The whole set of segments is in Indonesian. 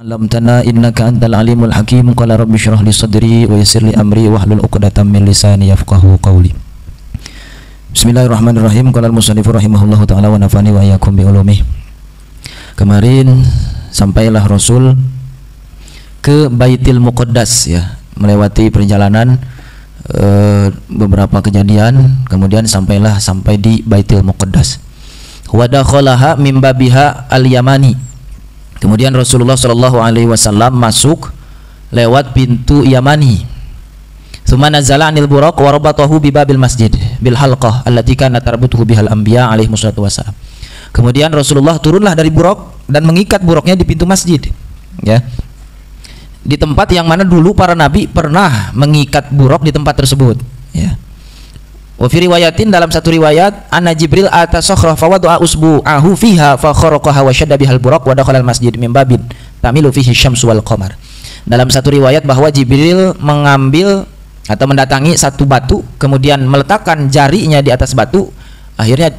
Lamtana innaka antal alimul hakim. Qala rabbi shrah li sadri wa yassir li amri wahlul 'uqdatam min lisani yafqahu qawli. Bismillahirrahmanirrahim. Qala al-musannif rahimahullahu taala wa nafani wa iyyakum bi ulumih. Kemarin sampailah Rasul ke Baitul Muqaddas, ya, melewati perjalanan beberapa kejadian, kemudian sampai di Baitul Muqaddas. Wa dakhalaha min babiha al-yamani. Kemudian Rasulullah Shallallahu Alaihi Wasallam masuk lewat pintu Yamani. Tsumma nazala 'anil buraq wa rabatahu bi babil masjid bil halqah allati kana tarbutuhu bihal anbiya alaihi wassalatu wassalam. Kemudian Rasulullah turunlah dari buraq dan mengikat buraqnya di pintu masjid, ya, di tempat yang mana dulu para nabi pernah mengikat buraq di tempat tersebut, ya. Wa fi riwayatin, dalam satu riwayat, anna Jibril ata sakhrah fa wada'a usbu'ahu fiha fa kharaqaha wa shadda bihal buraq wa dakhala al masjid min babin tamilu fihi syamsu wal qamar. Dalam satu riwayat bahwa Jibril mengambil atau mendatangi satu batu, kemudian meletakkan jarinya di atas batu, akhirnya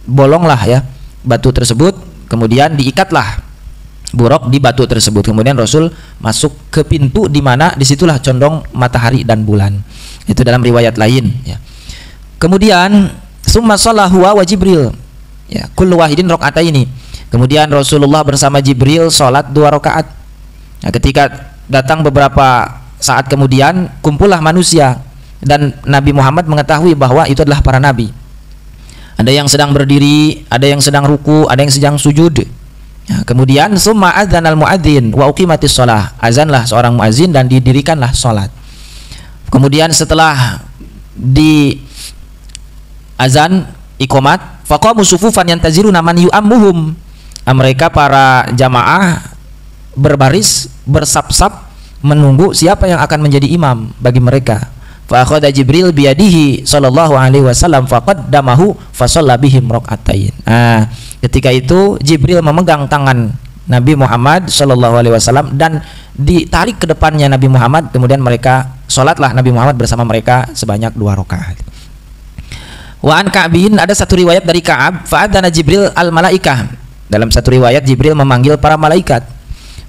bolonglah, ya, batu tersebut, kemudian diikatlah buraq di batu tersebut. Kemudian Rasul masuk ke pintu di mana disitulah condong matahari dan bulan. Itu dalam riwayat lain, ya. Kemudian summa shallahu wa Jibril, ya, kullu wahidin rakaataini. Kemudian Rasulullah bersama Jibril sholat 2 rakaat. Nah, ketika datang beberapa saat kemudian, kumpullah manusia dan Nabi Muhammad mengetahui bahwa itu adalah para nabi. Ada yang sedang berdiri, ada yang sedang ruku, ada yang sedang sujud. Nah, kemudian summa adzanal muadzin wa uqimatis shalah. Azanlah seorang muadzin dan didirikanlah sholat. Kemudian setelah di azan iqamat, faqamu sufufan yantaziruna man yu'ammuhum. Mereka para jamaah berbaris, bersap-sap menunggu siapa yang akan menjadi imam bagi mereka. Fa akhadha Jibril biyadihi sallallahu alaihi wasallam faqaddamahu fa shalla bihim rak'atain. Nah, ketika itu Jibril memegang tangan Nabi Muhammad sallallahu alaihi wasallam dan ditarik ke depannya Nabi Muhammad, kemudian mereka salatlah Nabi Muhammad bersama mereka sebanyak 2 rakaat. Wa an Ka'bin, ada satu riwayat dari Ka'ab, fa'adana Jibril al malaikah. Dalam satu riwayat Jibril memanggil para malaikat.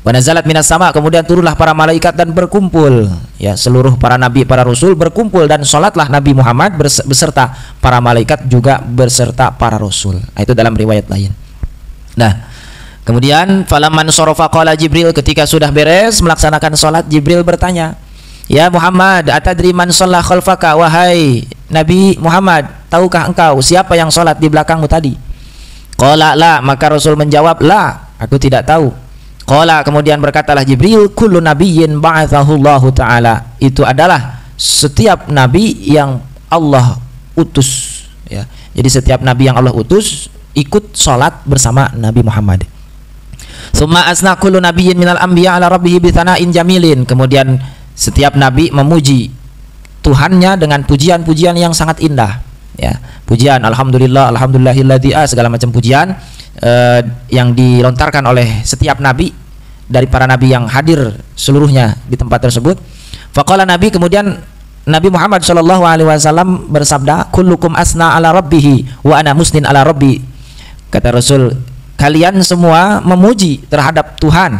Wa nazalat minas sama, kemudian turunlah para malaikat dan berkumpul, ya, seluruh para nabi, para rasul berkumpul dan salatlah Nabi Muhammad beserta para malaikat juga beserta para rasul. Itu dalam riwayat lain. Nah, kemudian falamman sarafa qala Jibril, ketika sudah beres melaksanakan salat, Jibril bertanya, ya Muhammad, atadri man shalla khalfaka, wahai Nabi Muhammad, tahukah engkau siapa yang sholat di belakangmu tadi? Qala la, maka Rasul menjawab, la, aku tidak tahu. Qala, kemudian berkatalah Jibril, kullu nabiyyin ba'athahullahu ta'ala. Itu adalah setiap nabi yang Allah utus, ya. Jadi setiap nabi yang Allah utus ikut sholat bersama Nabi Muhammad. Summa asna kullu nabiyyin minal anbiya ala rabbihi bi thana'in jamilin. Kemudian setiap nabi memuji Tuhannya dengan pujian-pujian yang sangat indah, ya, pujian alhamdulillah, alhamdulillahilladzi, segala macam pujian yang dilontarkan oleh setiap nabi dari para nabi yang hadir seluruhnya di tempat tersebut. Faqala Nabi, kemudian Nabi Muhammad sallallahu alaihi wasallam bersabda, kullukum asna ala rabbihi wa ana musnin ala rabbi. Kata Rasul, kalian semua memuji terhadap Tuhan,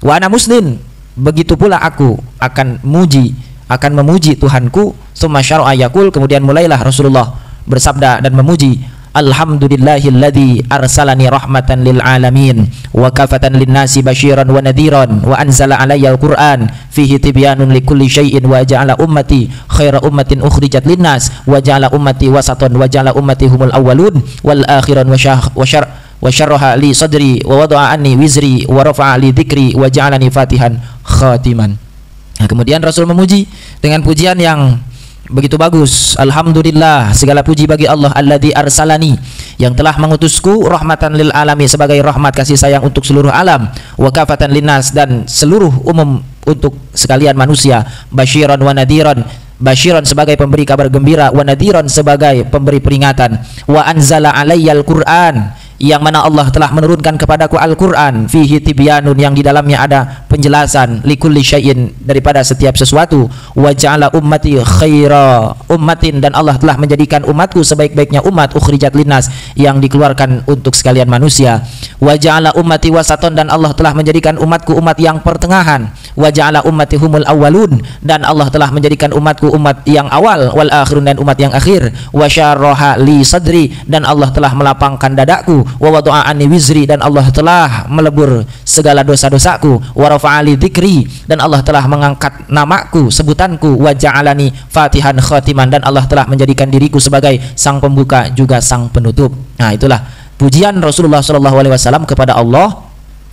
wa ana musnin, begitu pula aku akan memuji Tuhanku. Tsumma syara'a yaqul, kemudian mulailah Rasulullah bersabda dan memuji, alhamdulillahilladzi arsalani rahmatan lil alamin wa kafatan lin nasi basyiran wa nadhiran wa anzala alayyal qur'an fihi tibyanun likulli syai'in wa ja'ala ummati khaira ummatin ukhrijat lin nas wa ja'ala ummati wasatan wa ja'ala ummati humul awwalun wal akhiran wa syarraha li sadri wa wada'a anni wizri wa rafa'a li dzikri wa ja'alani fatihan khatiman. Nah, kemudian Rasul memuji dengan pujian yang begitu bagus. Alhamdulillah, segala puji bagi Allah, alladzi arsalani, yang telah mengutusku, rahmatan lil alami, sebagai rahmat kasih sayang untuk seluruh alam, wa kafatan linnas, dan seluruh umum untuk sekalian manusia, basyiran wa nadhiran, basyiran sebagai pemberi kabar gembira, wa nadhiran sebagai pemberi peringatan, wa anzala alayyal Qur'an, yang mana Allah telah menurunkan kepadaku Al-Quran fihi tibyanun, yang di dalamnya ada penjelasan likulli syai'in, daripada setiap sesuatu, wa ja'ala ummati khaira ummatin, dan Allah telah menjadikan umatku sebaik-baiknya umat, ukhrijat linnas, yang dikeluarkan untuk sekalian manusia, wa ja'ala ummati wasaton, dan Allah telah menjadikan umatku umat yang pertengahan, wa ja'ala ummati humul awwalun, dan Allah telah menjadikan umatku umat yang awal, wal akhirun, dan umat yang akhir, wa syarraha li sadri, dan Allah telah melapangkan dadaku, wa wada'a anni wizri, dan Allah telah melebur segala dosa-dosaku, wa rafa'ali dzikri, dan Allah telah mengangkat namaku, sebutanku, wa ja'alani fatihan khatiman, dan Allah telah menjadikan diriku sebagai sang pembuka juga sang penutup. Nah, itulah pujian Rasulullah SAW kepada Allah,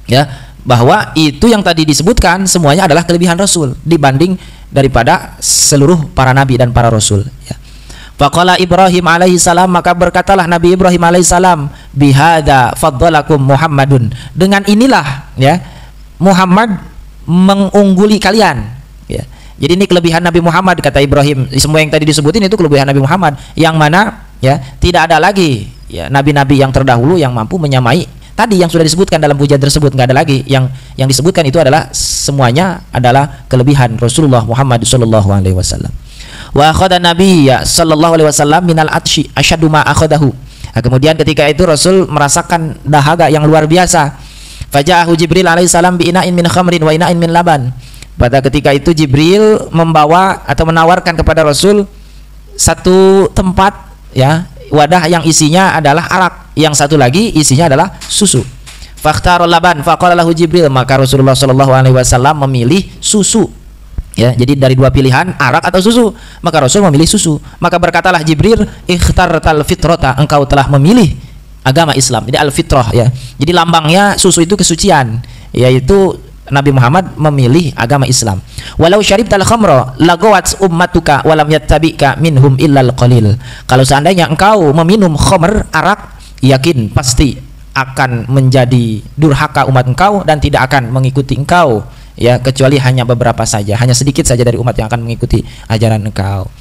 ya, bahwa itu yang tadi disebutkan semuanya adalah kelebihan Rasul dibanding daripada seluruh para nabi dan para rasul, ya. Faqala Ibrahim alaihi salam, maka berkatalah Nabi Ibrahim alaihi salam, bihada faddalakum Muhammadun, dengan inilah, ya, Muhammad mengungguli kalian, ya. Jadi ini kelebihan Nabi Muhammad, kata Ibrahim. Semua yang tadi disebutin itu kelebihan Nabi Muhammad, yang mana, ya, tidak ada lagi, ya, nabi-nabi yang terdahulu yang mampu menyamai tadi yang sudah disebutkan dalam pujian tersebut. Nggak ada lagi. Yang disebutkan itu adalah semuanya adalah kelebihan Rasulullah Muhammad sallallahu alaihi wasallam. Wa akhadha nabiyya sallallahu alaihi wasallam minal atshi asyaddu ma akhadahu. Nah, kemudian ketika itu Rasul merasakan dahaga yang luar biasa. Faja'ahu Jibril alaihi salam bi ina'in min khamrin wa ina'in min laban. Pada ketika itu Jibril membawa atau menawarkan kepada Rasul satu tempat, ya, wadah yang isinya adalah arak, yang satu lagi isinya adalah susu. Fakhtarul laban faqala lahu Jibril, maka Rasulullah sallallahu alaihi wasallam memilih susu. Ya, jadi dari dua pilihan, arak atau susu, maka Rasul memilih susu. Maka berkatalah Jibril, ikhtartal fitrata, engkau telah memilih agama Islam. Jadi al-fitrah, ya. Jadi lambangnya susu itu kesucian, yaitu Nabi Muhammad memilih agama Islam. Walau syaribtal khamra lagawat ummatuka walam yattabi'ka minhum illal qalil. Kalau seandainya engkau meminum khamr, arak, yakin pasti akan menjadi durhaka umat engkau dan tidak akan mengikuti engkau, ya, kecuali hanya beberapa saja, hanya sedikit saja dari umat yang akan mengikuti ajaran engkau.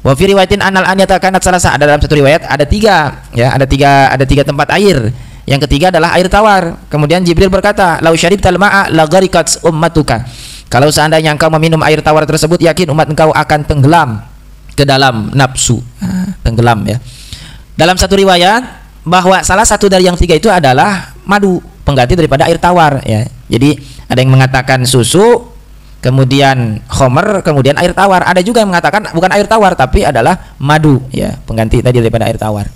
Wa fi riwayatin anal aniyata kanat salasa, ada dalam satu riwayat ada tiga, ya, ada tiga tempat air. Yang ketiga adalah air tawar. Kemudian Jibril berkata, lau syaribtal ma'a la ghariqat ummatuka. Kalau seandainya engkau meminum air tawar tersebut, yakin umat engkau akan tenggelam ke dalam nafsu. Tenggelam, ya. Dalam satu riwayat bahwa salah satu dari yang tiga itu adalah madu, pengganti daripada air tawar, ya. Jadi ada yang mengatakan susu, kemudian khomer, kemudian air tawar. Ada juga yang mengatakan bukan air tawar tapi adalah madu, ya, pengganti tadi daripada air tawar.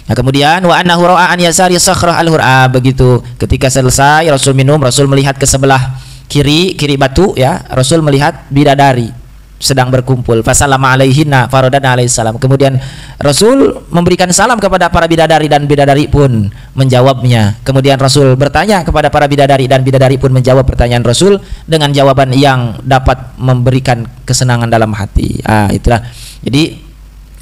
Nah, kemudian wa annahu ra'a an yasari sakhrah al-hur'a, begitu ketika selesai Rasul minum, Rasul melihat ke sebelah kiri batu, ya, Rasul melihat bidadari sedang berkumpul. Fasallama alaihinna faradana alaihi salam. Kemudian Rasul memberikan salam kepada para bidadari dan bidadari pun menjawabnya. Kemudian Rasul bertanya kepada para bidadari dan bidadari pun menjawab pertanyaan Rasul dengan jawaban yang dapat memberikan kesenangan dalam hati. Itulah. Jadi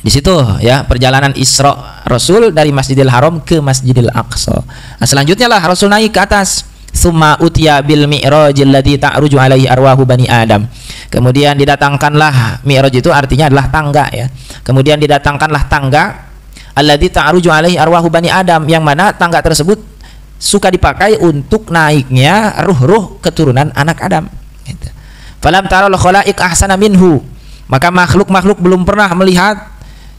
di situ, ya, perjalanan Isra Rasul dari Masjidil Haram ke Masjidil Aqsa. Nah, selanjutnya lah Rasul naik ke atas. Summa utiya bil mi'rajil ladzi ta'ruju alaihi arwahu bani Adam. Kemudian didatangkanlah, mi'raj itu artinya adalah tangga, ya. Kemudian didatangkanlah tangga alladzi ta'ruju alaihi arwahu bani Adam, yang mana tangga tersebut suka dipakai untuk naiknya ruh-ruh keturunan anak Adam, gitu. Falam taral khalaiq ahsana minhu, maka makhluk-makhluk belum pernah melihat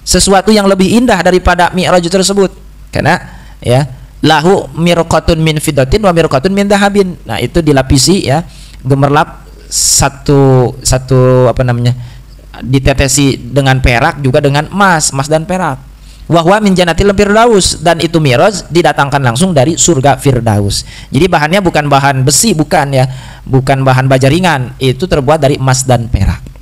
sesuatu yang lebih indah daripada mi'raj tersebut, karena, ya, lahu mirqatun min fiddatin wa mirqatun min dahabin. Nah, itu dilapisi, ya, gemerlap satu apa namanya, ditetesi dengan perak, juga dengan emas dan perak. Wa huwa min jannatil firdaus, dan itu mi'raj didatangkan langsung dari surga Firdaus. Jadi bahannya bukan bahan besi, bukan, ya, bukan bahan baja ringan, itu terbuat dari emas dan perak.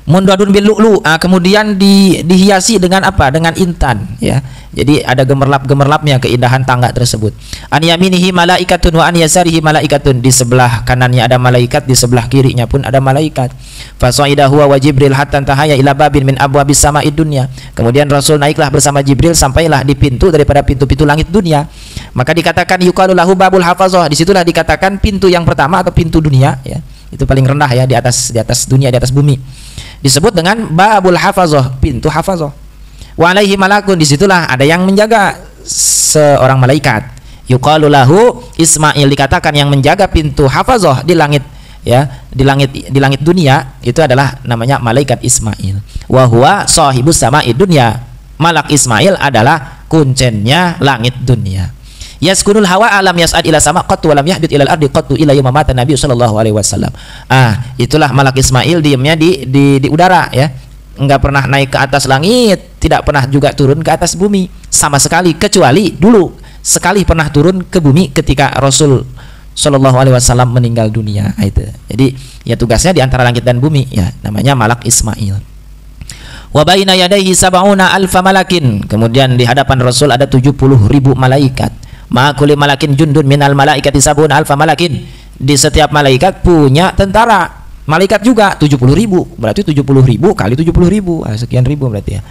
Mundadun bil lu'lu, kemudian dihiasi dengan apa? Dengan intan, ya. Jadi ada gemerlap-gemerlapnya keindahan tangga tersebut. An yaminihi malaikatun wa an yasarihi malaikatun, di sebelah kanannya ada malaikat, di sebelah kirinya pun ada malaikat. Fasa'ida huwa wa Jibril hatta tahaya ila babin min abwabis sama'id dunya. Kemudian Rasul naiklah bersama Jibril sampailah di pintu daripada pintu-pintu langit dunia. Maka dikatakan yuqalu lahu babul hafazah, disitulah dikatakan pintu yang pertama atau pintu dunia, ya. Itu paling rendah, ya, di atas dunia, di atas bumi. Disebut dengan babul hafazah, pintu hafazah. Wa alaihi malakun, disitulah ada yang menjaga seorang malaikat. Yuqalu lahu Ismail, dikatakan yang menjaga pintu hafazah di langit, ya, di langit dunia itu adalah namanya malaikat Ismail. Wa huwa sahibus sama'id dunya. Malak Ismail adalah kuncennya langit dunia. Yaskunul hawa alam yas'ad ila sama qattu walam yahdid ila al-ardi qattu ila yauma mata Nabi sallallahu alaihi wasallam. Itulah malak Ismail, diamnya di udara, ya. Enggak pernah naik ke atas langit, tidak pernah juga turun ke atas bumi sama sekali, kecuali dulu sekali pernah turun ke bumi ketika Rasul sallallahu alaihi wasallam meninggal dunia. Itu. Jadi ya tugasnya di antara langit dan bumi, ya, namanya malak Ismail. Wa baina yadayhi sab'una alfa malakin. Kemudian di hadapan Rasul ada 70.000 malaikat. Ma kulli malakin jundun minal malaikati sab'una alfa malakin. Di setiap malaikat punya tentara. Malaikat juga 70.000. Berarti 70.000 kali 70.000, sekian ribu berarti, ya.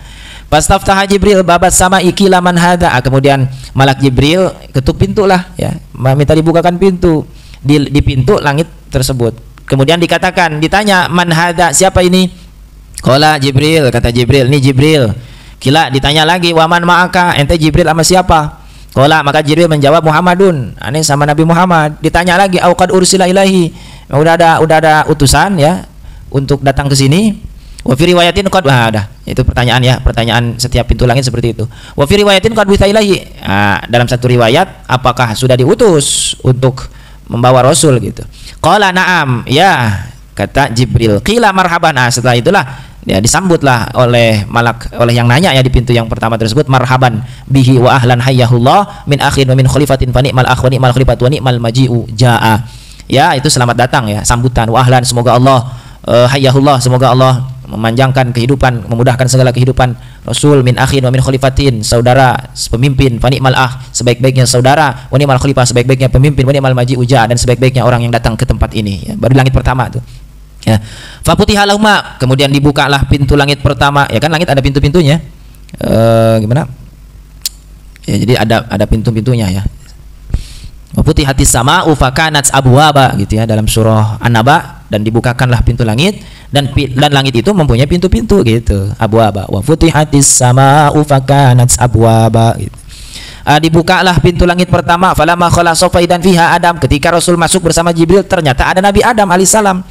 Pastaftaha Jibril babat sama ikila man hadza. Kemudian malak Jibril ketuk pintu lah, ya. Minta dibukakan pintu di pintu langit tersebut. Kemudian ditanya man hadza, siapa ini? Qala Jibril, kata Jibril, ini Jibril. Kila ditanya lagi, waman ma'aka, ente Jibril sama siapa? Qala, maka Jibril menjawab Muhammadun, aneh sama Nabi Muhammad. Ditanya lagi, au qad ursila ilahi, udah ada utusan, ya, untuk datang ke sini. Wa fi riwayatin qad, ada. Itu pertanyaan, ya, pertanyaan setiap pintu langit seperti itu. Wa fi riwayatin qad buitha ilahi. Dalam satu riwayat, apakah sudah diutus untuk membawa Rasul gitu. Qala na'am, ya, kata Jibril. Qila marhaban. Setelah itulah, ya, disambutlah oleh yang nanya, ya, di pintu yang pertama tersebut, marhaban bihi wa ahlan hayyahullah min akhin wa min khalifatin fa ni'mal akh wa ni'mal khalifatu wa ni'mal maji'u jaa. Ya, itu selamat datang, ya, sambutan. Wa ahlan, semoga Allah hayyahullah, semoga Allah memanjangkan kehidupan, memudahkan segala kehidupan Rasul, min akhin wa min khalifatin, saudara, pemimpin, fa ni'mal akh, sebaik-baiknya saudara, wa ni'mal khalifah, sebaik-baiknya pemimpin, wa ni'mal maji'u jaa, dan sebaik-baiknya orang yang datang ke tempat ini, ya. Baru langit pertama tuh. Ya, faputiha lahuma, kemudian dibukalah pintu langit pertama, ya kan, langit ada pintu-pintunya. Gimana? Ya, jadi ada pintu-pintunya, ya. Faputihatis sama'u fakanat abwaba, gitu, ya, dalam surah An-Naba, dan dibukakanlah pintu langit, dan langit itu mempunyai pintu-pintu, gitu. Abwaba, wa futihatis sama'u fakanat abwaba, gitu. Dibukalah pintu langit pertama, falamma khalasa faidan fiha Adam, ketika Rasul masuk bersama Jibril ternyata ada Nabi Adam alaihissalam.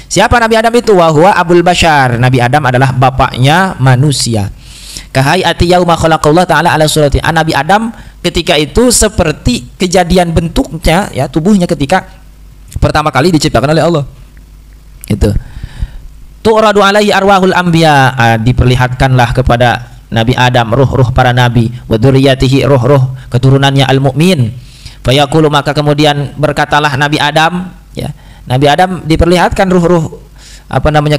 Siapa Nabi Adam itu? Wa huwa Abul Bashar. Nabi Adam adalah bapaknya manusia. Kahayati yauma khalaqallahu ta'ala ala surati. Nabi Adam ketika itu seperti kejadian bentuknya, ya, tubuhnya ketika pertama kali diciptakan oleh Allah. Itu. Tu'radu alaihi arwahul anbiya, diperlihatkanlah kepada Nabi Adam ruh-ruh para nabi, wa dzurriyyatihi, ruh-ruh keturunannya al-mu'min. Fayaqulu, maka kemudian berkatalah Nabi Adam, ya. Nabi Adam diperlihatkan ruh-ruh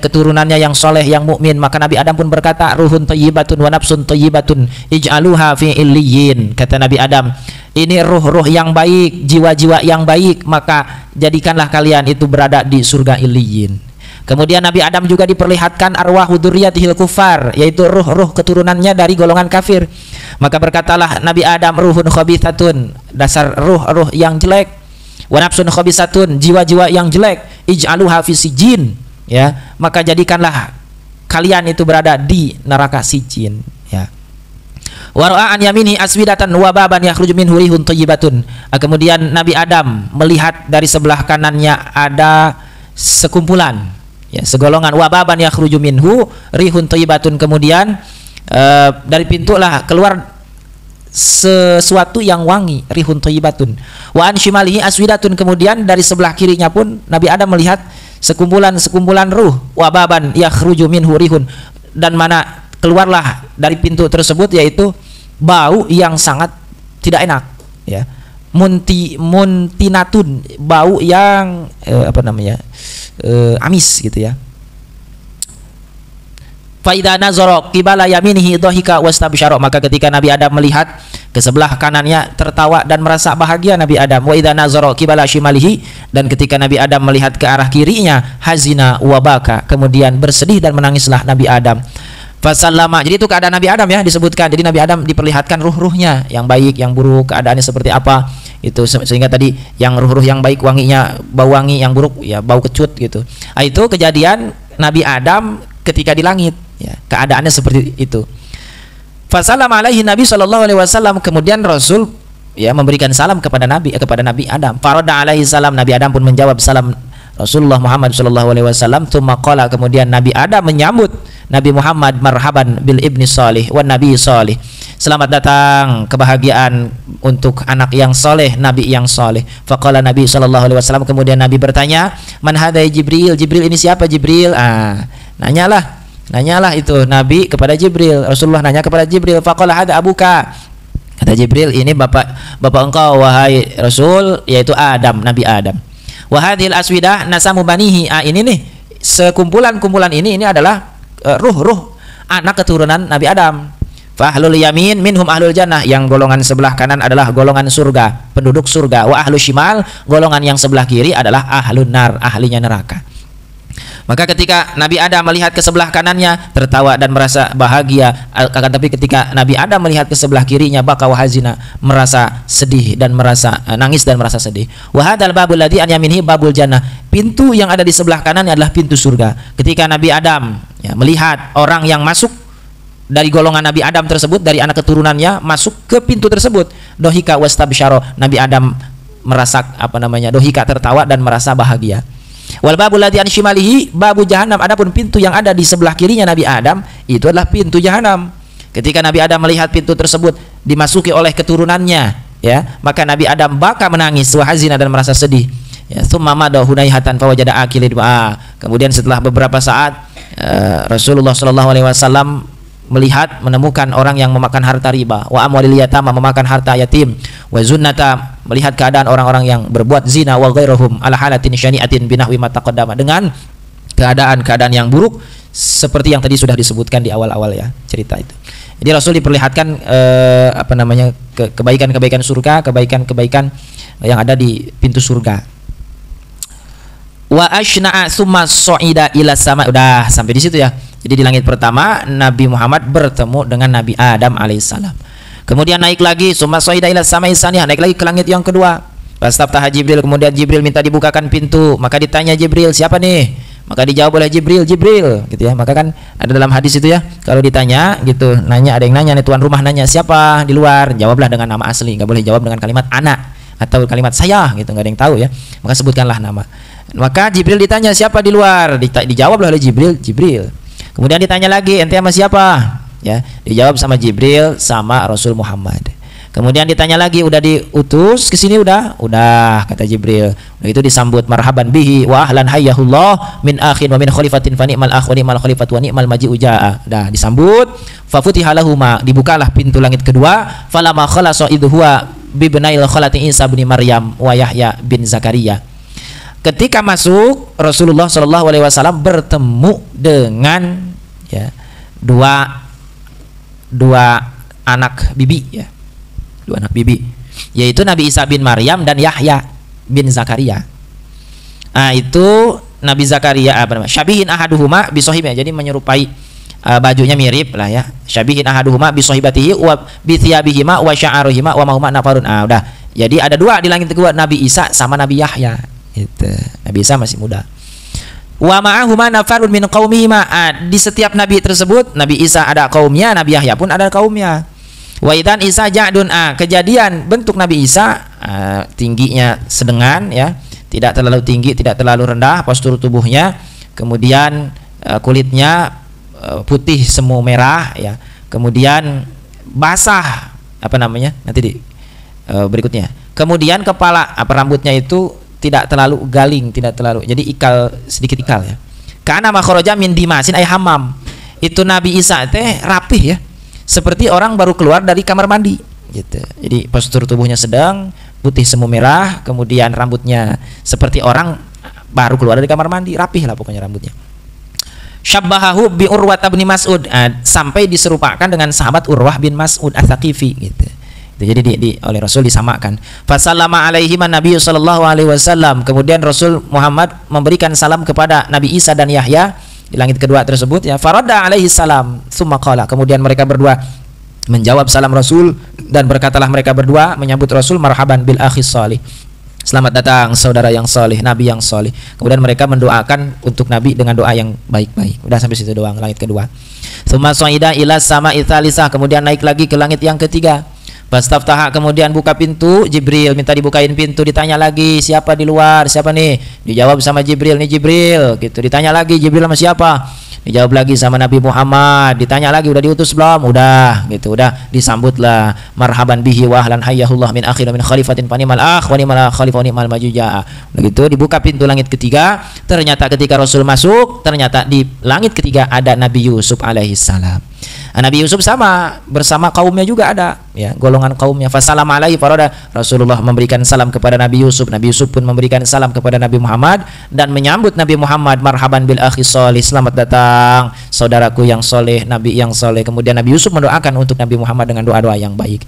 keturunannya yang soleh, yang mukmin. Maka Nabi Adam pun berkata, ruhun thayyibatun wa nafsun thayyibatun ij'aluha fi illiyin. Kata Nabi Adam, ini ruh-ruh yang baik, jiwa-jiwa yang baik, maka jadikanlah kalian itu berada di surga illiyin. Kemudian Nabi Adam juga diperlihatkan arwahu dzurriyyatihil kufar, yaitu ruh-ruh keturunannya dari golongan kafir. Maka berkatalah Nabi Adam, ruhun khabithatun, dasar ruh-ruh yang jelek, wa nafsun khabisatun, jiwa-jiwa yang jelek, ij'aluha fi sijin, ya, maka jadikanlah kalian itu berada di neraka sijin, ya. Wa ra'a an yamini aswidatan wa baban yakhruju minhu rihun thayyibatun. Kemudian Nabi Adam melihat dari sebelah kanannya ada sekumpulan, ya, segolongan, wa baban yakhruju minhu rihun thayyibatun. Kemudian dari pintu lah keluar sesuatu yang wangi, rihun thayyibatun. Wa an shimalihi aswidatun. Kemudian dari sebelah kirinya pun Nabi Adam melihat sekumpulan ruh, wa baban yakhruju minhu rihun, dan mana keluarlah dari pintu tersebut yaitu bau yang sangat tidak enak, ya. Muntinatun, bau yang amis, gitu, ya. Faida nazara qibala yaminihi dhahika wastabsyara, maka ketika Nabi Adam melihat ke sebelah kanannya tertawa dan merasa bahagia Nabi Adam. Wa idza nazara qibala shimalihi, dan ketika Nabi Adam melihat ke arah kirinya, hazina wa baka, kemudian bersedih dan menangislah Nabi Adam. Fasallama, jadi itu keadaan Nabi Adam, ya, disebutkan. Jadi Nabi Adam diperlihatkan ruh-ruhnya yang baik, yang buruk, keadaannya seperti apa. Itu sehingga tadi yang ruh-ruh yang baik wanginya bau wangi, yang buruk ya bau kecut, gitu. Itu kejadian Nabi Adam ketika di langit, ya, keadaannya seperti itu. Fasallam alaihi Nabi sallallahu alaihi wasallam, kemudian Rasul ya memberikan salam kepada Nabi Adam. Farada alaihi salam, Nabi Adam pun menjawab salam Rasulullah Muhammad sallallahu alaihi wasallam. Tsumma qala, kemudian Nabi Adam menyambut Nabi Muhammad, marhaban bil ibni salih wan nabi salih. Selamat datang, kebahagiaan untuk anak yang soleh, nabi yang soleh. Faqala Nabi sallallahu alaihi wasallam, kemudian Nabi bertanya, man hadai Jibril? Jibril ini siapa Jibril? Nanyalah itu Nabi kepada Jibril. Rasulullah nanya kepada Jibril. Faqala hada abuka. Kata Jibril, ini bapak engkau wahai Rasul, yaitu Adam, Nabi Adam. Wa hadhil aswidah nasamu banihi. Ini nih sekumpulan-kumpulan ini adalah ruh anak keturunan Nabi Adam. Fa ahlul yamin minhum ahlul jannah, yang golongan sebelah kanan adalah golongan surga, penduduk surga. Wa ahlus shimal, golongan yang sebelah kiri adalah ahlun nar, ahlinya neraka. Maka ketika Nabi Adam melihat ke sebelah kanannya tertawa dan merasa bahagia, akan tapi ketika Nabi Adam melihat ke sebelah kirinya baka wahazina, merasa sedih dan merasa nangis dan merasa sedih. Wa hadzal babul ladzi an yaminhi babul jannah, pintu yang ada di sebelah kanannya adalah pintu surga. Ketika Nabi Adam ya, melihat orang yang masuk dari golongan Nabi Adam tersebut, dari anak keturunannya masuk ke pintu tersebut, dohika wastabsyara, Nabi Adam merasa dohika, tertawa dan merasa bahagia. Wal babul ladzi an shimalihi babu jahannam, adapun pintu yang ada di sebelah kirinya Nabi Adam itu adalah pintu jahanam. Ketika Nabi Adam melihat pintu tersebut dimasuki oleh keturunannya, ya, maka Nabi Adam baka menangis wa hazina, dan merasa sedih. Ya, tsumma mada hunaihatan fa wajada akilid. Kemudian setelah beberapa saat Rasulullah sallallahu alaihi wasallam menemukan orang yang memakan harta riba, wa amwalil yatama, memakan harta yatim, wa zunnata, melihat keadaan orang-orang yang berbuat zina, wa ghairuhum ala halatin syani'atin binahwi ma taqaddama, dengan keadaan-keadaan yang buruk seperti yang tadi sudah disebutkan di awal-awal ya cerita itu. Jadi Rasul diperlihatkan kebaikan-kebaikan surga, kebaikan-kebaikan yang ada di pintu surga. Wa ashna'a tsumma su'ida ila sama, udah sampai di situ ya. Jadi di langit pertama Nabi Muhammad bertemu dengan Nabi Adam alaihissalam. Kemudian naik lagi, summa su'ida ila samai tsaniyah, naik lagi ke langit yang kedua. Fastaftaha Jibril, kemudian Jibril minta dibukakan pintu, maka ditanya Jibril, siapa nih? Maka dijawab oleh Jibril gitu ya. Maka kan ada dalam hadis itu ya, kalau ditanya gitu, ada yang nanya nih, tuan rumah nanya siapa di luar, jawablah dengan nama asli, nggak boleh jawab dengan kalimat anak atau kalimat saya gitu, nggak ada yang tahu ya. Maka sebutkanlah nama. Maka Jibril ditanya siapa di luar, dijawablah oleh Jibril. Kemudian ditanya lagi, ente sama siapa? Ya, dijawab sama Jibril sama Rasul Muhammad. Kemudian ditanya lagi, udah diutus ke sini udah kata Jibril. Itu disambut marhaban bihi wa ahlan hayyahullah min akhin wa min khalifatin fa ni'mal akh wa ni'mal khalifatu wa ni'mal maji'u jaa. Dah disambut, fa futiha lahuma, dibukalah pintu langit kedua, falama khalasa idhuwa bibnail khalati Isa bin Maryam wa Yahya bin Zakaria. Ketika masuk, Rasulullah Shallallahu Alaihi Wasallam bertemu dengan ya dua anak bibi ya, dua anak bibi, yaitu Nabi Isa bin Maryam dan Yahya bin Zakaria. Itu Nabi Zakaria syabihin ahaduhuma bisohibah, jadi menyerupai bajunya mirip lah ya. Syabihin ahaduhuma bisohibatihi wa bithiyabihima wa sya'aruhima wa mahuma nafarun. Udah. Jadi ada dua di langit kedua, Nabi Isa sama Nabi Yahya. Itu Nabi Isa masih muda. Wa ma'ahuma nafarun min qaumihima, di setiap nabi tersebut, Nabi Isa ada kaumnya, Nabi Yahya pun ada kaumnya. Wa idan Isa ja'dun, kejadian bentuk Nabi Isa tingginya sedengan ya, tidak terlalu tinggi, tidak terlalu rendah postur tubuhnya, kemudian kulitnya putih semu merah ya, kemudian basah nanti berikutnya. Kemudian kepala rambutnya itu tidak terlalu galing, tidak terlalu, jadi sedikit ikal ya. Karena makharaja min dimasin ay hamam. Itu Nabi Isa teh rapih ya, seperti orang baru keluar dari kamar mandi gitu. Jadi postur tubuhnya sedang, putih semu merah, kemudian rambutnya seperti orang baru keluar dari kamar mandi, rapih lah pokoknya rambutnya. Syabbahahu bi Urwah bin Mas'ud, sampai diserupakan dengan sahabat Urwah bin Mas'ud Ats-Tsaqifi gitu. Jadi oleh Rasul disamakan. Fasallama alaihi Nabi sallallahu alaihi wasallam. Kemudian Rasul Muhammad memberikan salam kepada Nabi Isa dan Yahya di langit kedua tersebut ya. Faradda alaihi salam, tsumma qala. Kemudian mereka berdua menjawab salam Rasul dan berkatalah mereka berdua menyambut Rasul, marhaban bil akhis salih. Selamat datang saudara yang soleh, nabi yang soleh. Kemudian mereka mendoakan untuk nabi dengan doa yang baik-baik. Udah sampai situ doang, langit kedua. Tsumma sha'ida ila sama'i tsalisah, kemudian naik lagi ke langit yang ketiga. Fastaftaha, kemudian buka pintu, Jibril minta dibukain pintu, ditanya lagi siapa di luar, siapa nih? Dijawab sama Jibril, nih Jibril gitu. Ditanya lagi Jibril sama siapa? Dijawab lagi sama Nabi Muhammad. Ditanya lagi udah diutus belum? Udah gitu, udah disambutlah. Marhaban bihi wa ahlan hayyahullah min akhir min khalifatin panimal akh wa nimal khalifah wa nimal majuja. Begitu dibuka pintu langit ketiga, ternyata ketika Rasul masuk, ternyata di langit ketiga ada Nabi Yusuf alaihi salam. Nabi Yusuf sama bersama kaumnya juga ada, ya, golongan kaumnya. Fasalam alaihi farada, Rasulullah memberikan salam kepada Nabi Yusuf. Nabi Yusuf pun memberikan salam kepada Nabi Muhammad dan menyambut Nabi Muhammad, marhaban bil akhi sholih, selamat datang saudaraku yang soleh, nabi yang soleh. Kemudian Nabi Yusuf mendoakan untuk Nabi Muhammad dengan doa-doa yang baik.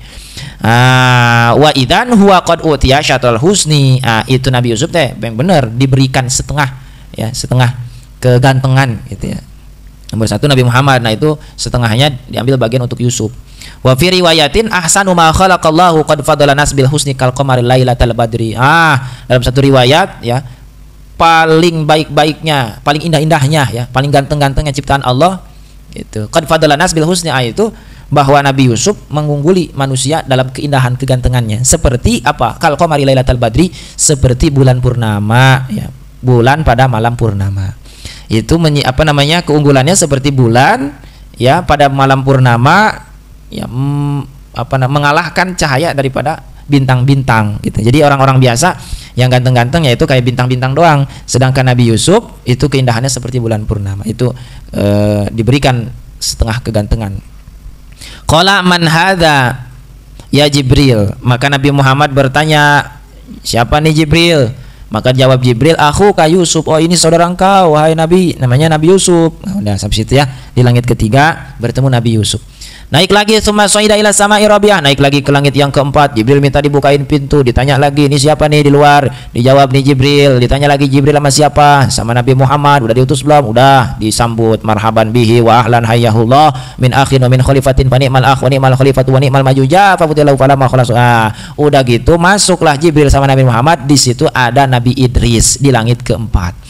Wa idan huwa qad utiya syatrul husni. Itu Nabi Yusuf teh yang benar diberikan setengah, ya, setengah kegantengan gitu ya. Nomor satu Nabi Muhammad, nah itu setengahnya diambil bagian untuk Yusuf. Wa fi riwayatin ahsanu ma khalaqallahu qad fadala nas bil husni kal qamari lailatal badri. Dalam satu riwayat, ya, paling baik-baiknya, paling indah-indahnya, ya, paling ganteng-gantengnya ciptaan Allah itu qad fadala nas bil husni, itu bahwa Nabi Yusuf mengungguli manusia dalam keindahan kegantengannya. Seperti apa? Kal qamari lailatal badri, seperti bulan purnama, ya, bulan pada malam purnama. Itu keunggulannya seperti bulan, ya, pada malam purnama, ya, mengalahkan cahaya daripada bintang-bintang gitu. Jadi orang-orang biasa yang ganteng-ganteng yaitu kayak bintang-bintang doang, sedangkan Nabi Yusuf itu keindahannya seperti bulan purnama. Itu diberikan setengah kegantengan. Qala man hadza ya Jibril, maka Nabi Muhammad bertanya, siapa nih Jibril? Maka jawab Jibril, aku ka Yusuf, oh ini saudara engkau wahai Nabi, namanya Nabi Yusuf. Nah, udah sampai situ ya. Di langit ketiga bertemu Nabi Yusuf. Naik lagi, tsumma sha'ida ila sama'i rabi'ah, naik lagi ke langit yang keempat. Jibril minta dibukain pintu, ditanya lagi, ini siapa nih di luar? Dijawab nih Jibril. Ditanya lagi Jibril sama siapa? Sama Nabi Muhammad. Udah diutus belum? Udah, disambut, marhaban bihi wa ahlan hayyahullah min akhin wa min khalifatin fa ni'mal akh wa ni'mal khalifatu wa ni'mal majuja fa futilahu falamma khalas. Udah gitu masuklah Jibril sama Nabi Muhammad. Di situ ada Nabi Idris di langit keempat.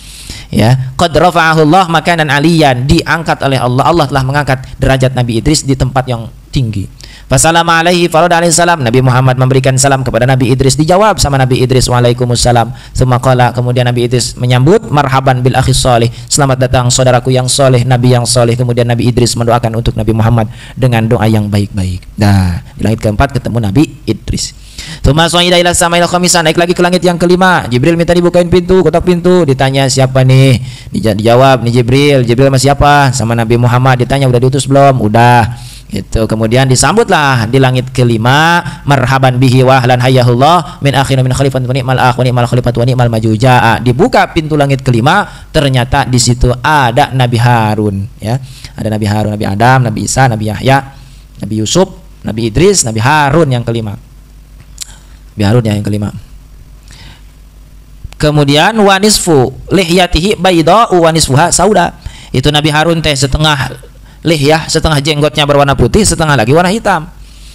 Ya, qad rafa'ahullah makanan aliyan, diangkat oleh Allah. Allah telah mengangkat derajat Nabi Idris di tempat yang tinggi. Fasalama alaihi farada alaihi salam, Nabi Muhammad memberikan salam kepada Nabi Idris, dijawab sama Nabi Idris waalaikumsalam. Tsumma qala, kemudian Nabi Idris menyambut, marhaban bil akhi sholih, selamat datang saudaraku yang soleh, nabi yang soleh. Kemudian Nabi Idris mendoakan untuk Nabi Muhammad dengan doa yang baik-baik. Nah, di langit keempat ketemu Nabi Idris. Tsumma sha'ida ila sama'il khamisah, naik lagi ke langit yang kelima. Jibril minta dibukain pintu, ketok pintu, ditanya siapa nih? Dijawab nih Jibril. Jibril sama siapa? Sama Nabi Muhammad. Ditanya udah diutus belum? Udah. Gitu. Kemudian disambutlah di langit kelima, marhaban bihi wa ahlan hayyahullah min akhin min khalifat wa ni'mal akh wa ni'mal khalifat wa ni'mal majuja. Dibuka pintu langit kelima, ternyata di situ ada Nabi Harun, ya. Ada Nabi Harun, Nabi Adam, Nabi Isa, Nabi Yahya, Nabi Yusuf, Nabi Idris, Nabi Harun yang kelima. Nabi Harun yang kelima. Kemudian wanisfu lihyatihi bayda wa nisfuha sauda. Itu Nabi Harun teh setengah lihyah, setengah jenggotnya berwarna putih, setengah lagi warna hitam.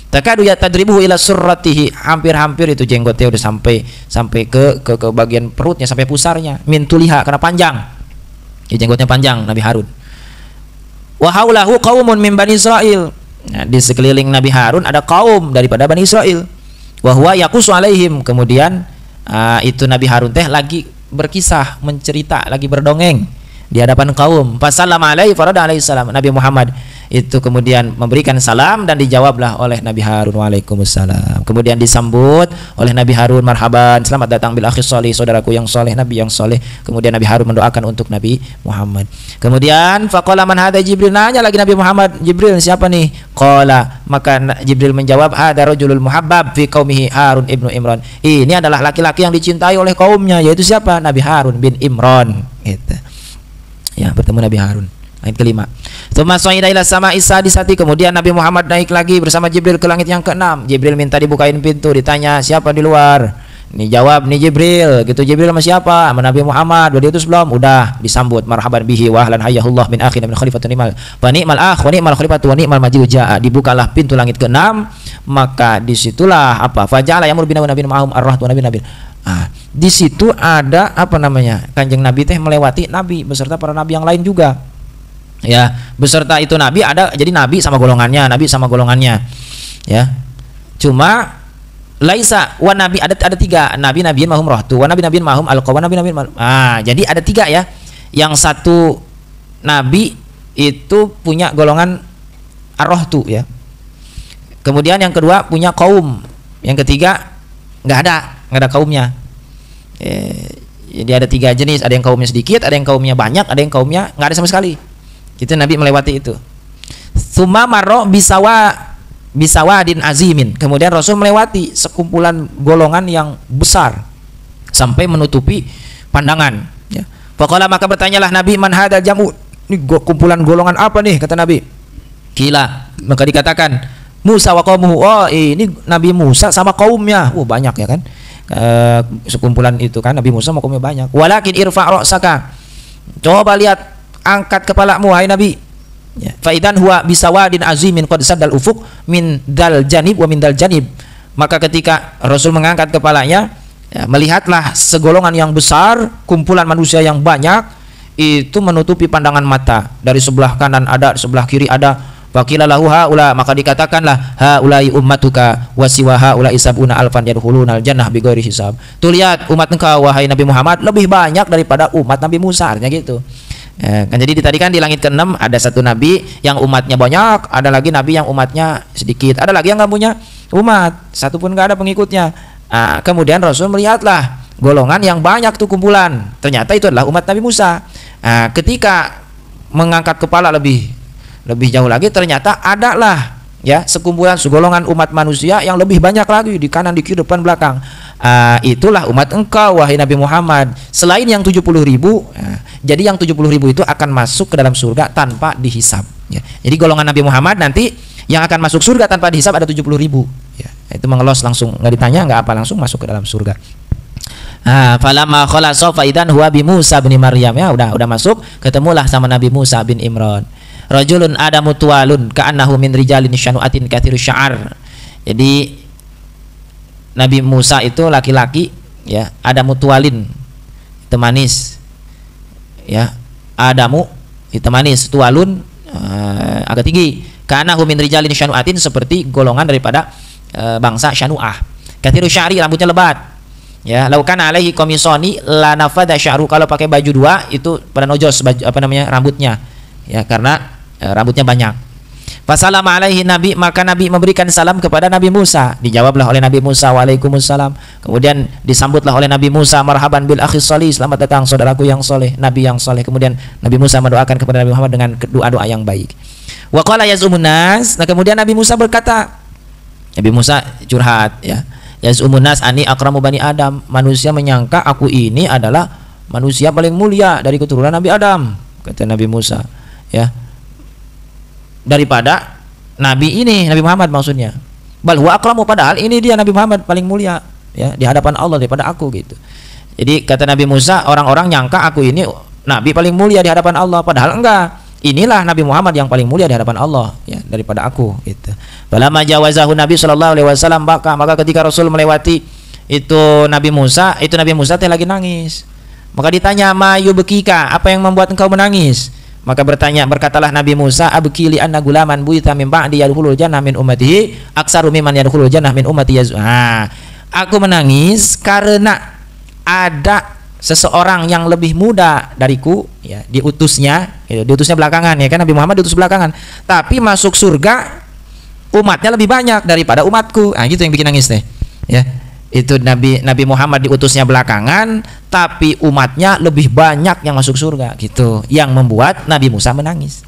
Takadu ya tadribuhu ila surratihi, hampir-hampir itu jenggotnya udah sampai ke bagian perutnya, sampai pusarnya. Min tuliha, karena panjang. Ya, jenggotnya panjang Nabi Harun. Wa haulahu qaumun min Bani Israil. Nah, di sekeliling Nabi Harun ada kaum daripada Bani Israil. Wa huwa yaqusu alaihim. Kemudian itu Nabi Harun teh lagi berkisah, mencerita, lagi berdongeng di hadapan kaum. Fasallama alaihi farada alaihi salam. Nabi Muhammad itu kemudian memberikan salam dan dijawablah oleh Nabi Harun waalaikumsalam. Kemudian disambut oleh Nabi Harun, marhaban, selamat datang bil akhi sholih, saudaraku yang soleh, nabi yang soleh. Kemudian Nabi Harun mendoakan untuk Nabi Muhammad. Kemudian faqala man hadza Jibril, nanya lagi Nabi Muhammad, Jibril siapa nih? Qala, maka Jibril menjawab, hadza rajulul muhabbab fi qaumihi Harun ibnu Imran. Ini adalah laki-laki yang dicintai oleh kaumnya, yaitu siapa? Nabi Harun bin Imran. Gitu. Ya, bertemu Nabi Harun. Ayat kelima. Tsumma sha'ida ila sama'i sadisati, kemudian Nabi Muhammad naik lagi bersama Jibril ke langit yang keenam. Jibril minta dibukain pintu, ditanya siapa di luar? Nih jawab nih Jibril, gitu. Jibril sama siapa? Sama Nabi Muhammad. Udah diutus belum? Udah, disambut marhaban bihi wa ahlan hayyahullah min akhina min khalifatun ni'mal. Wa ni'mal akh wa ni'mal khalifatu wa ni'mal maji'u ja'a. Dibukalah pintu langit ke-6, maka disitulah apa? Faja'ala yamur bina wa nabiyyin ma'hum ar-rahtu wa nabiyyin. Di situ ada apa namanya? Kanjeng Nabi teh melewati nabi beserta para nabi yang lain juga. Ya, beserta itu nabi ada, jadi nabi sama golongannya, ya. Cuma laisa wa nabi ada 3, nabiyin mahum rahtu wa nabiyin mahum alqa wa nabiyin mahum. Jadi ada 3 ya. Yang satu nabi itu punya golongan ar-rahtu ya. Kemudian yang kedua punya kaum. Yang ketiga nggak ada kaumnya. Jadi ada 3 jenis, ada yang kaumnya sedikit, ada yang kaumnya banyak, ada yang kaumnya nggak ada sama sekali. Itu nabi melewati itu. Tsumma marra bisawadin azimin. Kemudian Rasul melewati sekumpulan golongan yang besar sampai menutupi pandangan ya. Faqala, maka bertanyalah Nabi, man hadzal jam'u, ini kumpulan golongan apa nih, kata Nabi. Kila, maka dikatakan Musa wa qaumuhu. Oh, ini Nabi Musa sama kaumnya. Banyak ya kan. Sekumpulan itu kan Nabi Musa sama kaumnya banyak. Walakin irfa' ra'saka. Coba lihat, angkat kepalamu wahai Nabi. Ya. Faidan huwa bisawadin azimin qad saddal ufuq min dal janib wa min dal janib. Maka ketika Rasul mengangkat kepalanya, ya, melihatlah segolongan yang besar, kumpulan manusia yang banyak, itu menutupi pandangan mata. Dari sebelah kanan ada, sebelah kiri ada. Faqila lahu haula, maka dikatakanlah haulai ummatuka wa siwa haulai sabuna alfan yadkhulunal jannah bighairi hisab. Tuh lihat, umat engkau wahai Nabi Muhammad lebih banyak daripada umat Nabi Musa, artinya gitu. Kan jadi tadi kan di langit ke-6 ada satu nabi yang umatnya banyak, ada lagi nabi yang umatnya sedikit, ada lagi yang nggak punya umat, satu pun nggak ada pengikutnya. Kemudian Rasul melihatlah golongan yang banyak tuh kumpulan, ternyata itu adalah umat Nabi Musa. Ketika mengangkat kepala lebih jauh lagi, ternyata adalah ya segolongan umat manusia yang lebih banyak lagi di kanan, di kiri, depan, belakang. Itulah umat engkau wahai Nabi Muhammad. Selain yang 70.000, jadi yang 70.000 itu akan masuk ke dalam surga tanpa dihisab ya. Jadi golongan Nabi Muhammad nanti yang akan masuk surga tanpa dihisab ada 70.000 ya. Itu mengelos langsung, nggak ditanya, nggak apa, langsung masuk ke dalam surga. Falamma khalasa faidan huwa bi Musa bin Maryam, ya udah masuk, ketemulah sama Nabi Musa bin Imran. Rajulun adamu tualun ka'annahu min rijalin syanu'atin katsirus sya'ar. Jadi Nabi Musa itu laki-laki ya, adamu tualin, itu manis ya, adamu itu manis, tualun agak tinggi, ka'annahu min rijalin syanu'atin, seperti golongan daripada bangsa Syanu'ah. Katsirus sya'ri, rambutnya lebat ya. Laukan alaihi komisoni la nafada sya'ru, kalau pakai baju 2 itu pada nojos, baju apa namanya, rambutnya ya, karena rambutnya banyak. Fasalama alaihi Nabi, maka Nabi memberikan salam kepada Nabi Musa. Dijawablah oleh Nabi Musa, waalaikumsalam. Kemudian disambutlah oleh Nabi Musa, marhaban bil akhi sholih, selamat datang saudaraku yang soleh, Nabi yang soleh. Kemudian Nabi Musa mendoakan kepada Nabi Muhammad dengan doa-doa yang baik. Wa qala yazumun nas, nah kemudian Nabi Musa berkata, Nabi Musa curhat ya, yazumun nas ani akramu bani Adam, manusia menyangka aku ini adalah manusia paling mulia dari keturunan Nabi Adam, kata Nabi Musa ya, daripada Nabi ini, Nabi Muhammad maksudnya. Bal huwa akramu, padahal ini dia Nabi Muhammad paling mulia ya di hadapan Allah daripada aku gitu. Jadi kata Nabi Musa, orang-orang nyangka aku ini Nabi paling mulia di hadapan Allah, padahal enggak. Inilah Nabi Muhammad yang paling mulia di hadapan Allah ya daripada aku gitu. Falamma jawazahu Nabi sallallahu alaihi wasallam, maka ketika Rasul melewati itu Nabi Musa, itu Nabi Musa teh lagi nangis. Maka ditanya, ma yubkika, apa yang membuat engkau menangis? Maka berkatalah Nabi Musa, abki li anna gulaman buita min ba'di yadkhulul jannah min ummatihi aksaru mimman yadkhulul jannah min ummati yazun. Aku menangis karena ada seseorang yang lebih muda dariku ya, diutusnya belakangan ya kan, Nabi Muhammad diutus belakangan, tapi masuk surga umatnya lebih banyak daripada umatku. Gitu yang bikin nangis teh ya. Itu Nabi Muhammad diutusnya belakangan, tapi umatnya lebih banyak yang masuk surga gitu, yang membuat Nabi Musa menangis.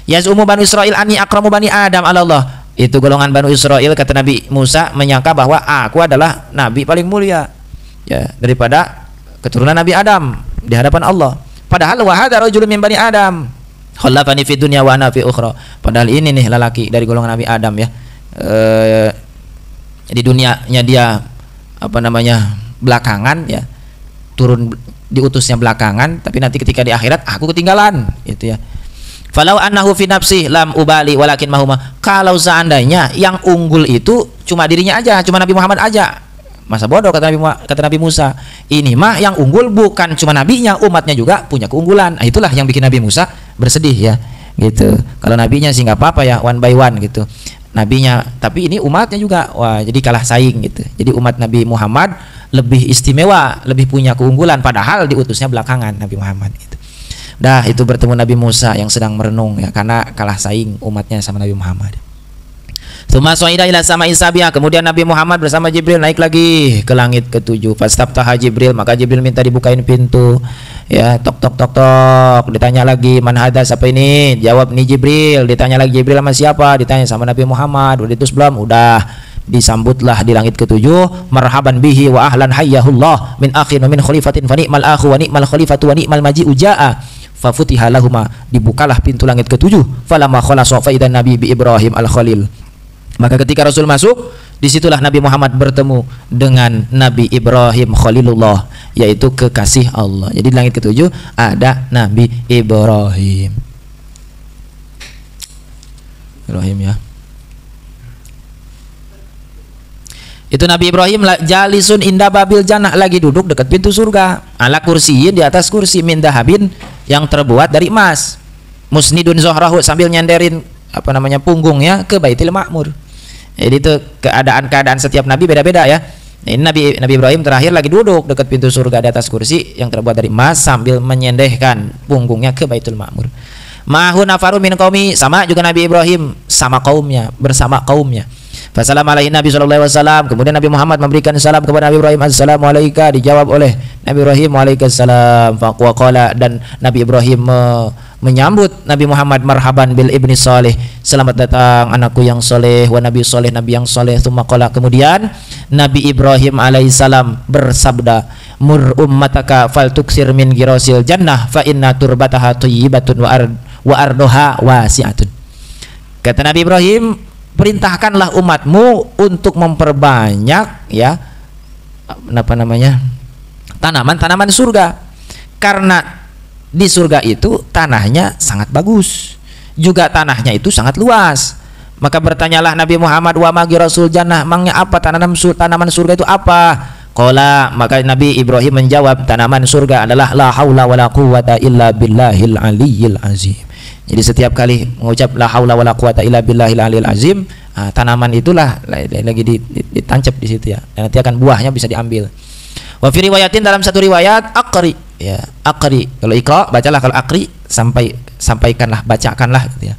Yazumu banu Israil ani akramu bani Adam Allah. Itu golongan Banu Israil, kata Nabi Musa, menyangka bahwa aku adalah nabi paling mulia ya daripada keturunan Nabi Adam di hadapan Allah. Padahal wa hadza rajulun min bani Adam khallafani fid dunya wa ana fi ukhra. Padahal ini nih lelaki dari golongan Nabi Adam ya. Di dunianya dia apa namanya belakangan ya, turun diutusnya belakangan, tapi nanti ketika di akhirat aku ketinggalan gitu ya. Falau annahu fi nafsi lam ubali walakin mahuma, kalau seandainya yang unggul itu cuma dirinya aja, cuma Nabi Muhammad aja, masa bodoh kata Nabi Musa. Ini mah yang unggul bukan cuma nabinya, umatnya juga punya keunggulan. Nah, itulah yang bikin Nabi Musa bersedih ya gitu. Kalau nabinya sih nggak apa-apa ya, one by one gitu nabinya, tapi ini umatnya juga, wah jadi kalah saing gitu. Jadi umat Nabi Muhammad lebih istimewa, lebih punya keunggulan, padahal diutusnya belakangan Nabi Muhammad gitu. Dah itu bertemu Nabi Musa yang sedang merenung ya, karena kalah saing umatnya sama Nabi Muhammad. Tsumma sha'ida ila sama'i sabi'ah, kemudian Nabi Muhammad bersama Jibril naik lagi ke langit ke-7. Fastaftaha Jibril, maka Jibril minta dibukain pintu. Ya, tok tok tok tok, ditanya lagi, man hada, siapa ini? Jawab nih Jibril. Ditanya lagi Jibril, sama siapa? Ditanya sama Nabi Muhammad. Udah ditus belum? Udah. Disambutlah di langit ke-7, marhaban bihi wa ahlan hayyahullah min akhin wa min khalifatin fa ni'mal akhu wa ni'mal khalifatu wa ni'mal maji'u jaa. Fafutiha lahuma, dibukalah pintu langit ke-7. Falamma khalasa fa idan nabi bi Ibrahim al-Khalil. Maka ketika Rasul masuk, disitulah Nabi Muhammad bertemu dengan Nabi Ibrahim Khalilullah, yaitu kekasih Allah. Jadi di langit ke-7 ada Nabi Ibrahim. Ibrahim ya. Itu Nabi Ibrahim jalisun inda babil jannah, lagi duduk dekat pintu surga. Ala kursiyin, di atas kursi min dahabin, yang terbuat dari emas. Musnidun zohrahu, sambil nyanderin apa namanya punggungnya ke Baitul Ma'mur. Jadi itu keadaan setiap nabi beda-beda ya. Ini Nabi Ibrahim terakhir lagi duduk dekat pintu surga di atas kursi yang terbuat dari emas sambil menyendehkan punggungnya ke Baitul Ma'mur. Mahu nafaru min qaumi, sama juga Nabi Ibrahim sama kaumnya, bersama kaumnya. Fasalam alaihi Nabi sallallahu alaihi wasallam, kemudian Nabi Muhammad memberikan salam kepada Nabi Ibrahim, assalamu alayka, dijawab oleh Nabi Ibrahim waalaikumsalam. Faqala, dan Nabi Ibrahim menyambut Nabi Muhammad, marhaban bil ibni salih, selamat datang anakku yang soleh, wa nabi soleh, nabi yang soleh. Tsumma qala, kemudian Nabi Ibrahim alaihissalam bersabda, mur ummataka fal tuksir min girasil jannah fa inna turbataha thayyibatun wa ardoha wasi'atun. Kata Nabi Ibrahim, perintahkanlah umatmu untuk memperbanyak ya apa namanya tanaman-tanaman surga, karena di surga itu tanahnya sangat bagus, juga tanahnya itu sangat luas. Maka bertanyalah Nabi Muhammad, wa magi rasul jannah, emangnya apa tanaman surga itu apa? Qala, maka Nabi Ibrahim menjawab, tanaman surga adalah la haula wala quwwata illa billahil aliyyil azim. Jadi setiap kali mengucap la haula wala quwwata illa billahil aliyyil azim, tanaman itulah lagi ditancap di situ ya, dan nanti akan buahnya bisa diambil. Wa fi riwayatin, dalam satu riwayat, aqri ya, aqri, kalau iqra bacalah, kalau aqri sampaikanlah, bacakanlah gitu ya.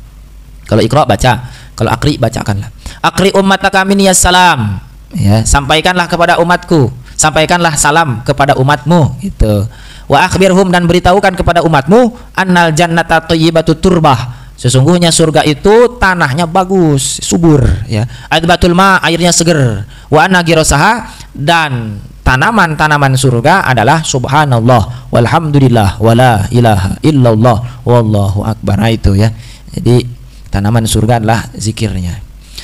Kalau iqra baca, kalau aqri bacakanlah. Aqri ummataka minni salam ya, sampaikanlah kepada umatku, sampaikanlah salam kepada umatmu gitu. Wa akhbirhum, dan beritahukan kepada umatmu, annal jannata thayyibatu turbah, sesungguhnya surga itu tanahnya bagus, subur ya. Adbatul ma, airnya seger. Wa anna girasaha, dan tanaman-tanaman surga adalah subhanallah walhamdulillah wala ilaha illallah wallahu akbar. Nah, itu ya. Jadi tanaman surga adalah zikirnya.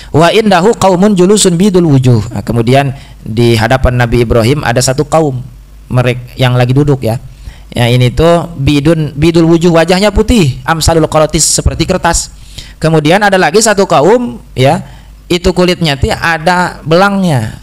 Wa indahu qaumun julusun bidul wujuh. Nah, kemudian di hadapan Nabi Ibrahim ada satu kaum mereka yang lagi duduk ya. Ya, ini tuh bidul wujuh, wajahnya putih, amsalul qaratis, seperti kertas. Kemudian ada lagi satu kaum ya, itu kulitnya tuh ada belangnya.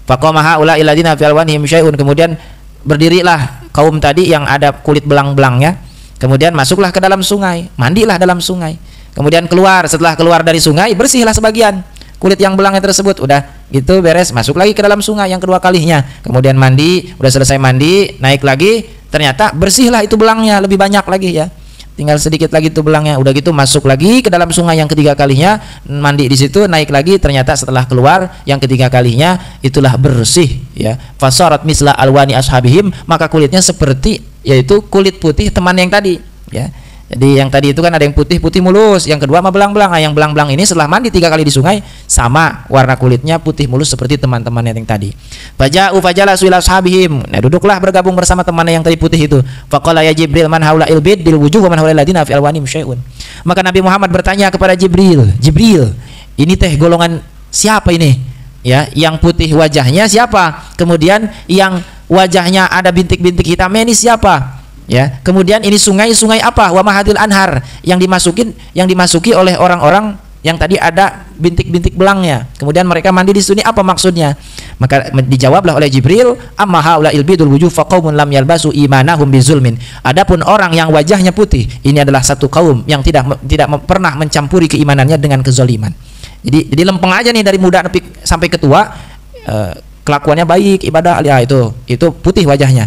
Faqama haula illadina fi alwanihim syai'un, kemudian berdirilah kaum tadi yang ada kulit belang-belangnya. Kemudian masuklah ke dalam sungai, mandilah dalam sungai. Kemudian keluar, setelah keluar dari sungai, bersihlah sebagian kulit yang belangnya tersebut. Udah gitu beres, masuk lagi ke dalam sungai yang kedua kalinya. Kemudian mandi, udah selesai mandi, naik lagi, ternyata bersihlah itu belangnya, lebih banyak lagi ya. Tinggal sedikit lagi itu belangnya. Udah gitu masuk lagi ke dalam sungai yang ketiga kalinya, mandi di situ, naik lagi, ternyata setelah keluar yang ketiga kalinya itulah bersih ya. Fasarat misla alwani ashabihim, maka kulitnya seperti yaitu kulit putih teman yang tadi ya. Jadi yang tadi itu kan ada yang putih-putih mulus, yang kedua mah belang-belang. Nah, yang belang-belang ini setelah mandi 3 kali di sungai, sama warna kulitnya putih mulus seperti teman-temannya yang tadi. Faja'u fajalasu ila ashabihim. Nah, duduklah bergabung bersama temannya yang tadi putih itu. Faqala ya Jibril, man haula'il bidil wujuh wa man haula'il ladina fi alwanim syai'un. Maka Nabi Muhammad bertanya kepada Jibril, Jibril, ini teh golongan siapa ini ya, yang putih wajahnya siapa? Kemudian yang wajahnya ada bintik-bintik hitamnya ini siapa? Ya, kemudian ini sungai apa? Wa mahadil anhar, yang dimasuki oleh orang-orang yang tadi ada bintik-bintik belangnya. Kemudian mereka mandi di sini, apa maksudnya? Maka dijawablah oleh Jibril, amma haula'il bidul wujuh faqaumun lam yalbasu imanahum bizulmin. Adapun orang yang wajahnya putih, ini adalah satu kaum yang tidak pernah mencampuri keimanannya dengan kezaliman. Jadi lempeng aja nih dari muda sampai ketua, kelakuannya baik, ibadah, ya itu putih wajahnya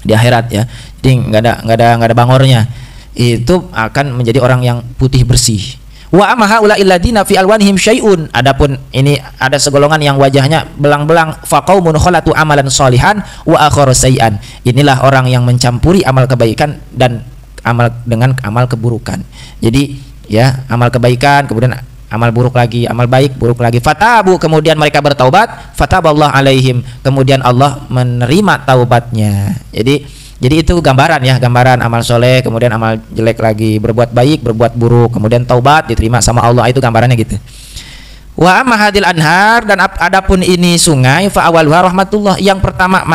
di akhirat ya. Jadi nggak ada bangornya. Itu akan menjadi orang yang putih bersih. Wa amma haula'il ladina fi alwanihim syai'un. Adapun ini ada segolongan yang wajahnya belang-belang, faqaumun khalatu amalan sholihan wa akharu sayyan. Inilah orang yang mencampuri amal kebaikan dan amal dengan amal keburukan. Jadi ya, amal kebaikan kemudian amal buruk lagi, amal baik buruk lagi. Fatabu, kemudian mereka bertaubat, fataballahu alaihim, kemudian Allah menerima taubatnya. Jadi itu gambaran ya, gambaran amal soleh, kemudian amal jelek lagi, berbuat baik, berbuat buruk, kemudian taubat diterima sama Allah, itu gambarannya gitu. Wa amma hadil anhar, dan adapun ini sungai, fa awaluha rahmatullah, yang pertama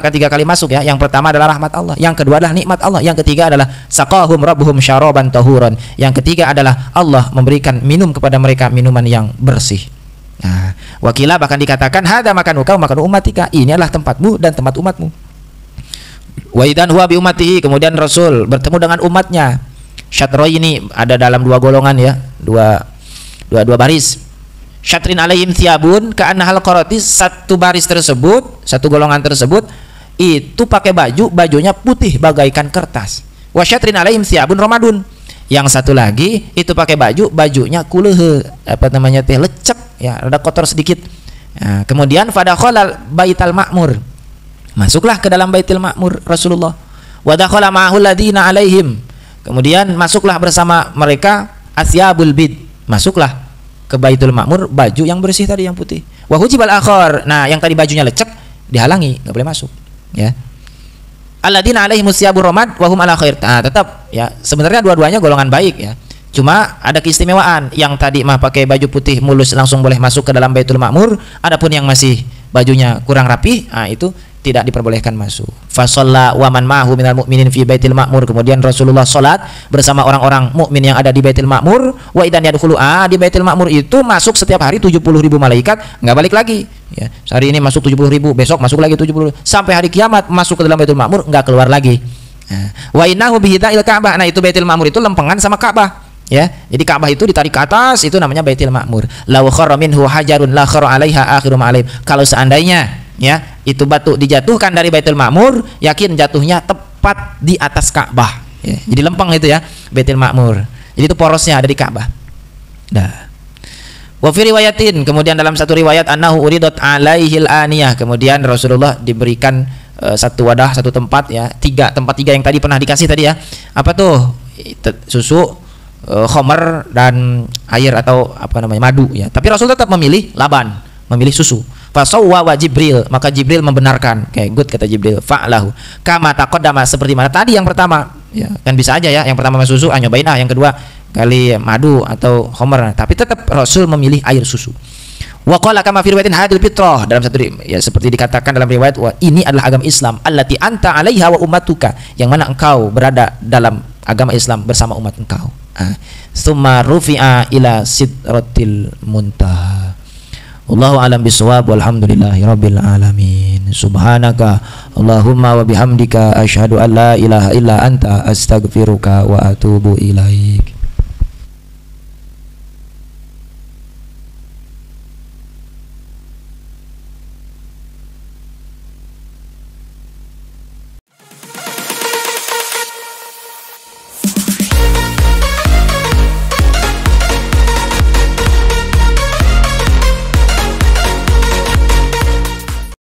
ketiga kali masuk ya, yang pertama adalah rahmat Allah, yang kedua adalah nikmat Allah, yang ketiga adalah saqahum rabbuhum syaraban tahuran, yang ketiga adalah Allah memberikan minum kepada mereka minuman yang bersih. Nah, wakilah bahkan dikatakan hada makanuka makan umatika, ini adalah tempatmu dan tempat umatmu. Wa idan huwa bi ummatihi, kemudian Rasul bertemu dengan umatnya. Syatro ini ada dalam dua golongan ya, dua baris. Syatrin alaihim thiyabun ka'annahal qaratis, satu baris tersebut, satu golongan tersebut itu pakai bajunya putih bagaikan kertas. Wa syatrin alaihim thiyabun ramadun, yang satu lagi itu pakai bajunya kuleuh, lecek ya, ada kotor sedikit. Nah, kemudian fadakhalal baital ma'mur, masuklah ke dalam Baitul Ma'mur Rasulullah. Wa dakhala ma'ahul ladina alaihim, kemudian masuklah bersama mereka asyabul bid, masuklah ke Baitul Ma'mur baju yang bersih tadi yang putih. Wa hujibal akhar, nah yang tadi bajunya lecek dihalangi, enggak boleh masuk ya. Alladina alaihimus siyabur ramad wa hum ala khair. Nah, tetap ya, sebenarnya dua-duanya golongan baik ya. Cuma ada keistimewaan, yang tadi mah pakai baju putih mulus langsung boleh masuk ke dalam Baitul Ma'mur, adapun yang masih bajunya kurang rapi, nah itu tidak diperbolehkan masuk. Fa shalla wa man ma'ahu minal mu'minin fi Baitil Ma'mur, kemudian Rasulullah salat bersama orang-orang mukmin yang ada di Baitil Ma'mur. Wa idan yadkhulu, di Baitil Ma'mur itu masuk setiap hari 70.000 malaikat, enggak balik lagi ya. Hari ini masuk 70.000, besok masuk lagi 70.000, sampai hari kiamat masuk ke dalam Baitul Ma'mur enggak keluar lagi. Wa innahu bihida'il Ka'bah, nah itu Baitil Ma'mur itu lempengan sama Ka'bah ya. Jadi Ka'bah itu ditarik ke atas, itu namanya Baitil Ma'mur. Law kharra minhu hajarun la kharra 'alaiha akhiru ma'alim, kalau seandainya ya itu batu dijatuhkan dari Baitul Ma'mur, yakin jatuhnya tepat di atas Ka'bah ya. Jadi lempeng itu ya Baitul Ma'mur, jadi itu porosnya ada di Ka'bah. Nah, wa fi riwayatin, kemudian dalam satu riwayat annahu uridat alaihil aniyah, kemudian Rasulullah diberikan satu wadah, satu tempat ya, tempat tiga yang tadi pernah dikasih tadi ya. Apa tuh? Susu, khamar, dan air atau madu ya. Tapi Rasul tetap memilih laban, memilih susu. Fasawwa wa Jibril, maka Jibril membenarkan. Kayak good kata Jibril, fa'lahu kama taqaddama, seperti mana tadi yang pertama ya. Kan bisa aja ya, yang pertama susu, nyobain yang kedua kali madu atau khamar, tapi tetap Rasul memilih air susu. Wa qala kama fi riwayatin hadil fitrah, dalam satu ya seperti dikatakan dalam riwayat, wah ini adalah agama Islam allati anta 'alaiha wa ummatuka, yang mana engkau berada dalam agama Islam bersama umat engkau. Tsumma rufi'a ila sidratil muntaha. Wallahu a'lam bishawab, walhamdulillahi rabbil alamin. Subhanaka Allahumma wa bihamdika asyhadu an la ilaha illa anta astaghfiruka wa atubu ilaik.